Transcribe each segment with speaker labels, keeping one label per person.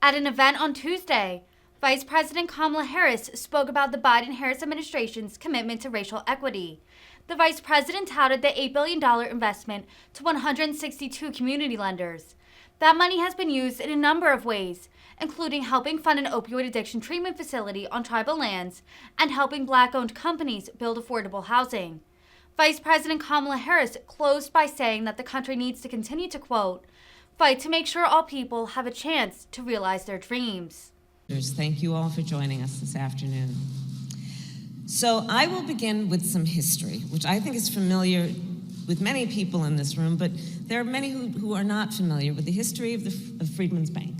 Speaker 1: At an event on Tuesday, Vice President Kamala Harris spoke about the Biden-Harris administration's commitment to racial equity. The vice president touted the $8 billion investment to 162 community lenders. That money has been used in a number of ways, including helping fund an opioid addiction treatment facility on tribal lands and helping Black-owned companies build affordable housing. Vice President Kamala Harris closed by saying that the country needs to continue to, quote, fight to make sure all people have a chance to realize their dreams.
Speaker 2: Thank you all for joining us this afternoon. So I will begin with some history, which I think is familiar with many people in this room, but there are many who are not familiar with the history of Freedmen's Bank.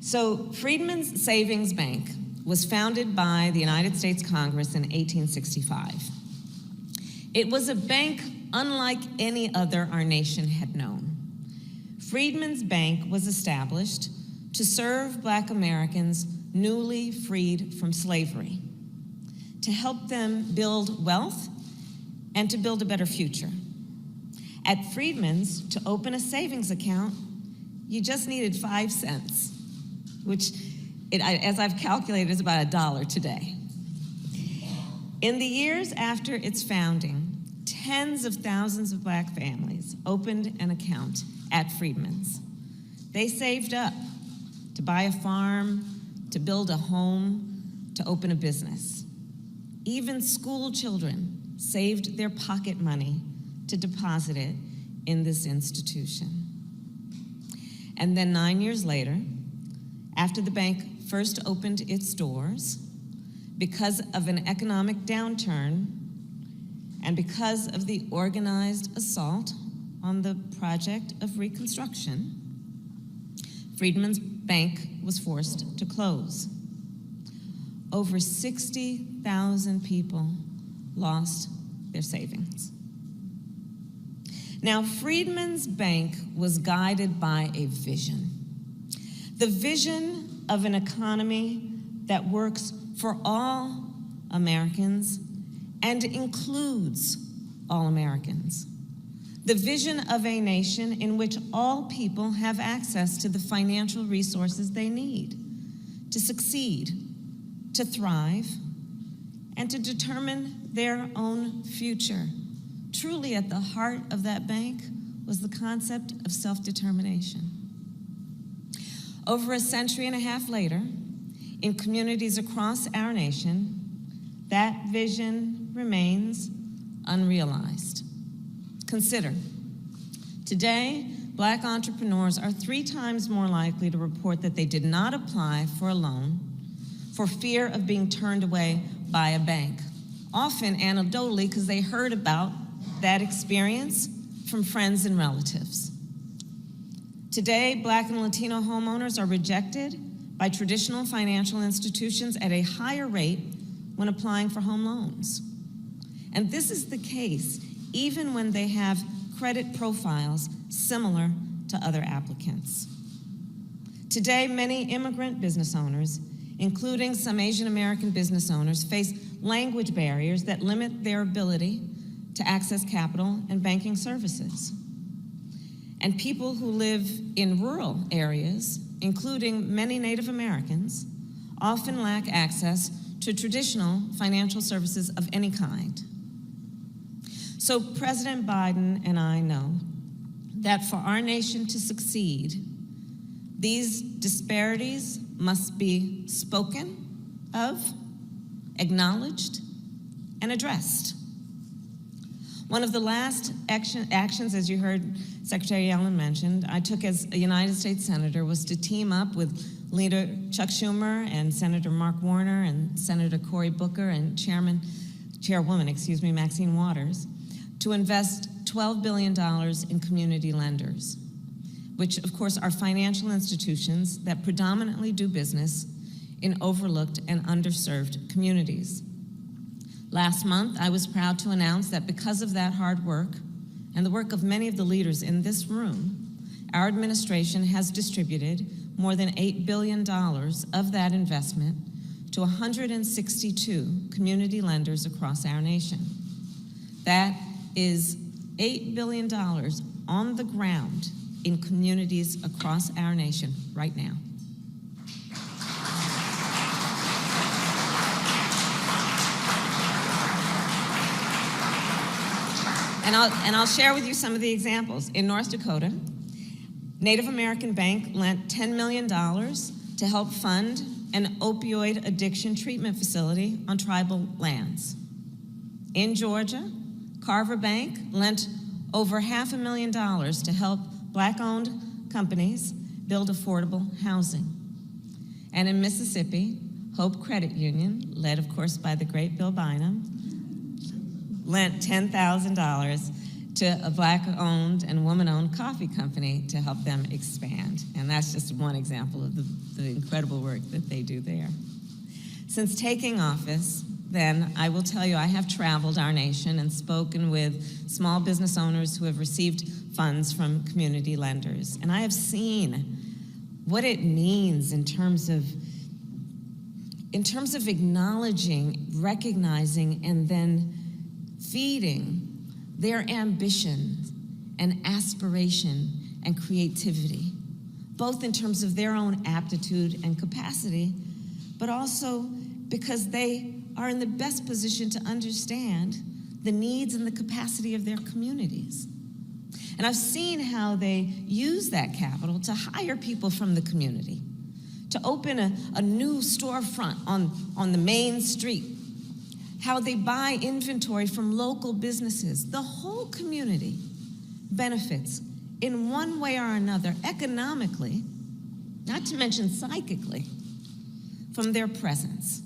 Speaker 2: So Freedmen's Savings Bank was founded by the United States Congress in 1865. It was a bank unlike any other our nation had known. Freedmen's Bank was established to serve Black Americans newly freed from slavery, to help them build wealth and to build a better future. At Freedmen's, to open a savings account, you just needed 5 cents, which, as I've calculated, is about $1 today. In the years after its founding, tens of thousands of Black families opened an account at Freedmen's. They saved up to buy a farm, to build a home, to open a business. Even school children saved their pocket money to deposit it in this institution. And then 9 years later, after the bank first opened its doors, because of an economic downturn and because of the organized assault on the project of Reconstruction, Freedmen's Bank was forced to close. Over 60,000 people lost their savings. Now, Freedmen's Bank was guided by a vision. The vision of an economy that works for all Americans and includes all Americans. The vision of a nation in which all people have access to the financial resources they need to succeed, to thrive, and to determine their own future. Truly at the heart of that bank was the concept of self-determination. Over a century and a half later, in communities across our nation, that vision remains unrealized. Consider, today, Black entrepreneurs are 3 times more likely to report that they did not apply for a loan for fear of being turned away by a bank, often anecdotally because they heard about that experience from friends and relatives. Today, Black and Latino homeowners are rejected by traditional financial institutions at a higher rate when applying for home loans. And this is the case even when they have credit profiles similar to other applicants. Today, many immigrant business owners, including some Asian American business owners, face language barriers that limit their ability to access capital and banking services. And people who live in rural areas, including many Native Americans, often lack access to traditional financial services of any kind. So President Biden and I know that for our nation to succeed, these disparities must be spoken of, acknowledged, and addressed. One of the last actions, as you heard Secretary Yellen mentioned, I took as a United States Senator was to team up with Leader Chuck Schumer and Senator Mark Warner and Senator Cory Booker and Chairwoman, Maxine Waters, to invest $12 billion in community lenders, which of course are financial institutions that predominantly do business in overlooked and underserved communities. Last month, I was proud to announce that because of that hard work and the work of many of the leaders in this room, our administration has distributed more than $8 billion of that investment to 162 community lenders across our nation. That is $8 billion on the ground in communities across our nation right now. And I'll share with you some of the examples. In North Dakota, Native American Bank lent $10 million to help fund an opioid addiction treatment facility on tribal lands. In Georgia, Carver Bank lent over $500,000 to help Black-owned companies build affordable housing. And in Mississippi, Hope Credit Union, led of course by the great Bill Bynum, lent $10,000 to a Black-owned and woman-owned coffee company to help them expand. And that's just one example of the incredible work that they do there. Since taking office, then, I will tell you, I have traveled our nation and spoken with small business owners who have received funds from community lenders. And I have seen what it means in terms of acknowledging, recognizing, and then feeding their ambition and aspiration and creativity, both in terms of their own aptitude and capacity, but also because they are in the best position to understand the needs and the capacity of their communities. And I've seen how they use that capital to hire people from the community, to open a new storefront on the main street, how they buy inventory from local businesses. The whole community benefits in one way or another, economically, not to mention psychically, from their presence.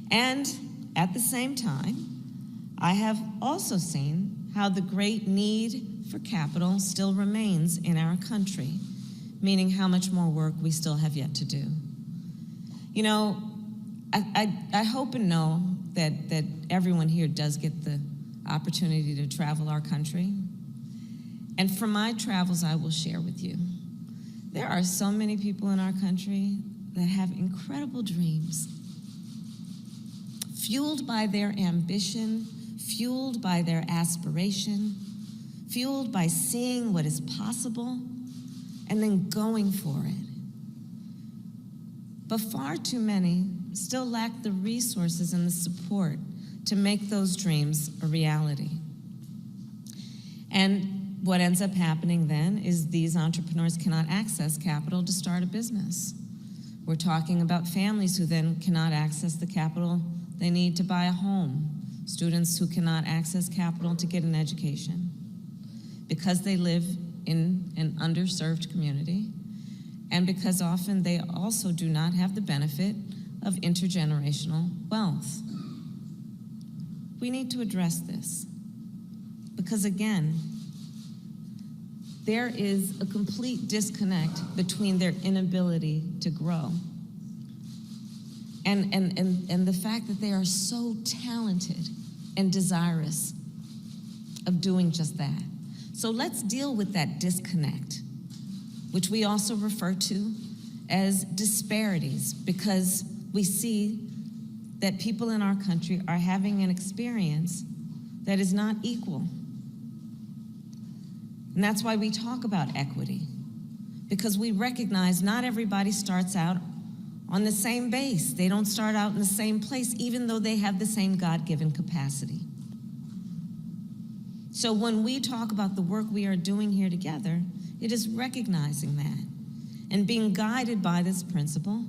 Speaker 2: And at the same time, I have also seen how the great need for capital still remains in our country, meaning how much more work we still have yet to do. You know, I hope and know that everyone here does get the opportunity to travel our country. And from my travels, I will share with you, there are so many people in our country that have incredible dreams, fueled by their ambition, fueled by their aspiration, fueled by seeing what is possible, and then going for it. But far too many still lack the resources and the support to make those dreams a reality. And what ends up happening then is these entrepreneurs cannot access capital to start a business. We're talking about families who then cannot access the capital they need to buy a home, students who cannot access capital to get an education because they live in an underserved community, and because often they also do not have the benefit of intergenerational wealth. We need to address this because, again, there is a complete disconnect between their inability to grow and the fact that they are so talented and desirous of doing just that. So let's deal with that disconnect, which we also refer to as disparities, because we see that people in our country are having an experience that is not equal. And that's why we talk about equity, because we recognize not everybody starts out on the same base. They don't start out in the same place, even though they have the same God-given capacity. So when we talk about the work we are doing here together, it is recognizing that and being guided by this principle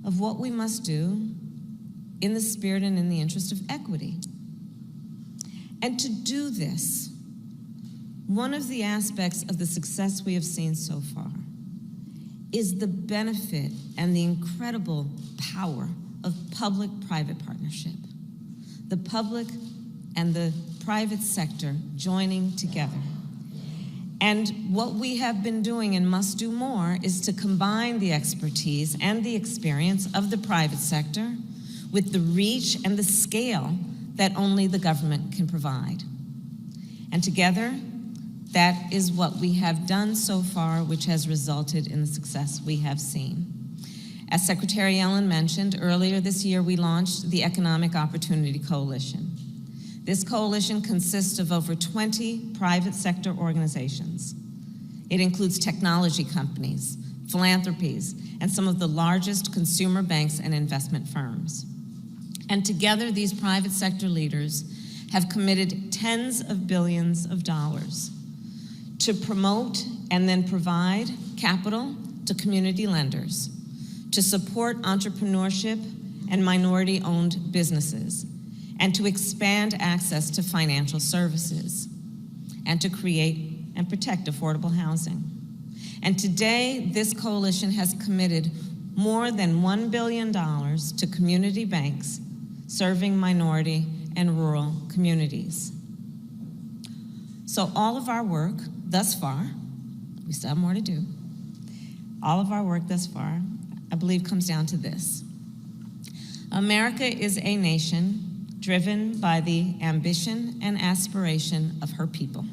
Speaker 2: of what we must do in the spirit and in the interest of equity. And to do this, one of the aspects of the success we have seen so far is the benefit and the incredible power of public-private partnership. The public and the private sector joining together. And what we have been doing and must do more is to combine the expertise and the experience of the private sector with the reach and the scale that only the government can provide. And together, that is what we have done so far, which has resulted in the success we have seen. As Secretary Yellen mentioned, earlier this year we launched the Economic Opportunity Coalition. This coalition consists of over 20 private sector organizations. It includes technology companies, philanthropies, and some of the largest consumer banks and investment firms. And together, these private sector leaders have committed tens of billions of dollars to promote and then provide capital to community lenders, to support entrepreneurship and minority-owned businesses, and to expand access to financial services, and to create and protect affordable housing. And today, this coalition has committed more than $1 billion to community banks serving minority and rural communities. So all of our work thus far, we still have more to do, all of our work thus far, I believe, comes down to this. America is a nation driven by the ambition and aspiration of her people.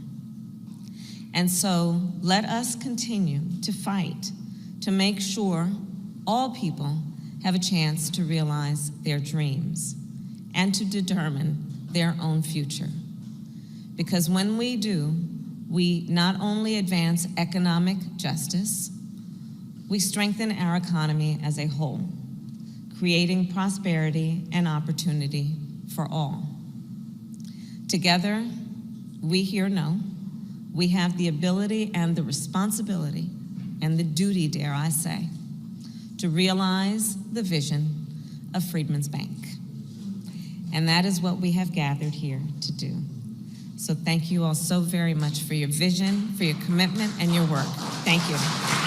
Speaker 2: And so let us continue to fight to make sure all people have a chance to realize their dreams and to determine their own future. Because when we do, we not only advance economic justice, we strengthen our economy as a whole, creating prosperity and opportunity for all. Together, we here know we have the ability and the responsibility and the duty, dare I say, to realize the vision of Freedmen's Bank. And that is what we have gathered here to do. So thank you all so very much for your vision, for your commitment, and your work. Thank you.